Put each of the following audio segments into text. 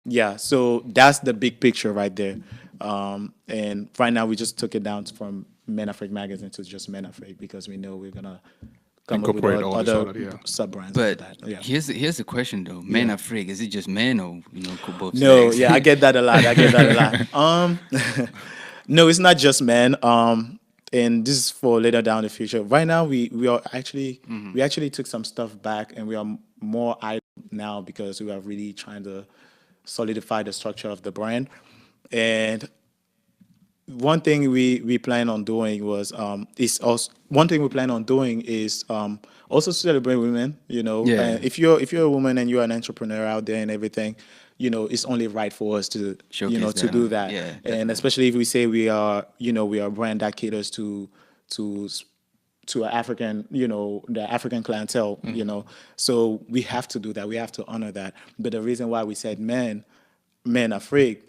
Yeah, so that's the big picture right there. And right now we just took it down from Men Afrique magazine to just Men Afrique because we know we're gonna come up with Incorporate all this other other, yeah. sub brands after But that. Yeah. here's the question though. Men Yeah. are freak. Is it just men or both No, sex? yeah, I get that a lot. I get that a lot. No, it's not just men. And this is for later down the future. Right now, we are actually we actually took some stuff back, and we are more idle now because we are really trying to solidify the structure of the brand. And one thing we plan on doing was is also one thing we plan on doing is also celebrate women. You know, Yeah. and if you're a woman and you're an entrepreneur out there and everything, you know, it's only right for us to Showcase to that, do huh? that. Yeah, And definitely. especially if we say we are we are a brand that caters to s- to African, the African clientele, So we have to do that. We have to honor that. But the reason why we said men are free,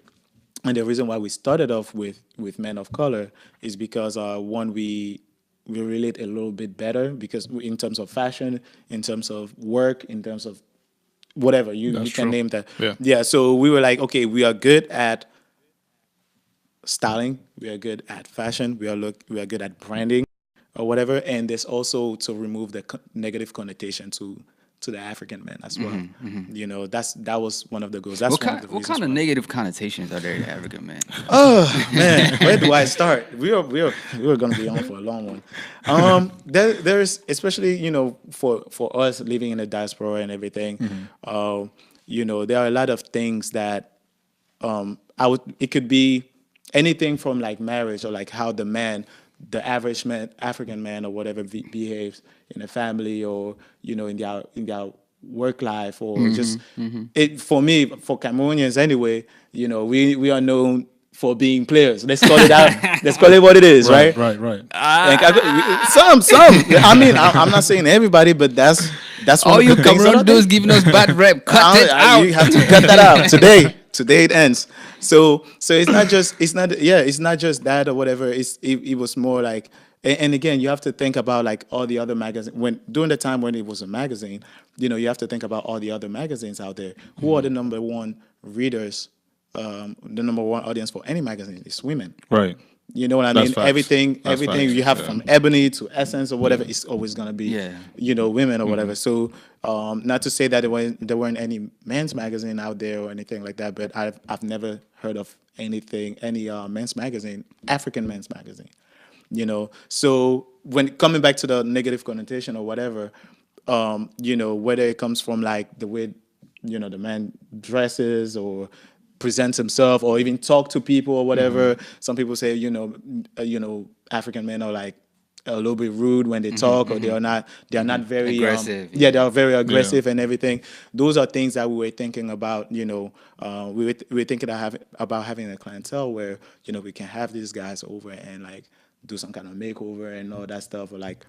and the reason why we started off with men of color is because one we relate a little bit better because in terms of fashion, in terms of work, in terms of whatever you That's can true. name that. Yeah. Yeah. So we were like, okay, we are good at styling, we are good at fashion, we are good at branding or whatever, and there's also to remove the negative connotation to the African man as well. That was one of the goals. That's one of the What reasons kind of why. negative connotations are there to African men? Oh man, where do I start? We are going to be on for a long one. There's especially for us living in the diaspora and everything. There are a lot of things that it could be anything from like marriage or like how the average man, African man or whatever behaves in a family or in their work life or just it for me for Cameroonians anyway. We are known for being players. Let's call it out. Let's call it what it is, Right, right? right, right. And some. I mean, I'm not saying everybody, but that's one All of you the things that Cameroon I do is think. giving us bad rep. Cut it out. You have to cut that out today. Today it ends. So it's not just that or whatever. It was more like and again you have to think about like all the other magazines when during the time when it was a magazine. You have to think about all the other magazines out there. Who are the number one readers? The number one audience for any magazine is women. Right. You know what I That's mean? facts. That's Everything facts. you have Yeah. from Ebony to Essence or whatever is always gonna be, Yeah. women or whatever. So, not to say that there weren't any men's magazine out there or anything like that, but I've never heard of any men's magazine, African men's magazine. So when coming back to the negative connotation or whatever, whether it comes from like the way, the man dresses or presents himself or even talk to people or whatever. Some people say, African men are like a little bit rude when they talk or they are not very Aggressive, yeah, yeah. they are very Yeah. aggressive and everything. Those are things that we were thinking about. We were thinking about having a clientele where we can have these guys over and like do some kind of makeover and all that stuff or like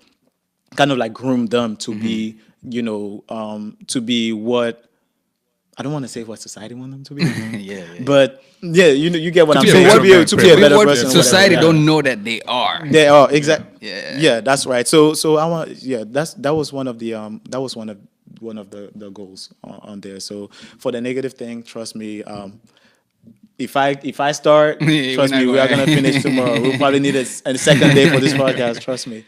kind of like groom them to be to be what I don't want to say what society want them to be, Yeah, yeah. but yeah, you get what To I'm be a saying. better To be man, to pretty be a much. better What person. or society whatever. don't know that they are. They are exactly. Yeah. Yeah, that's right. So I want. Yeah, that was one of the the goals on there. So for the negative thing, trust me. If I start, We're trust not me, we are going. gonna finish tomorrow. We'll probably need a second day for this podcast. Trust me.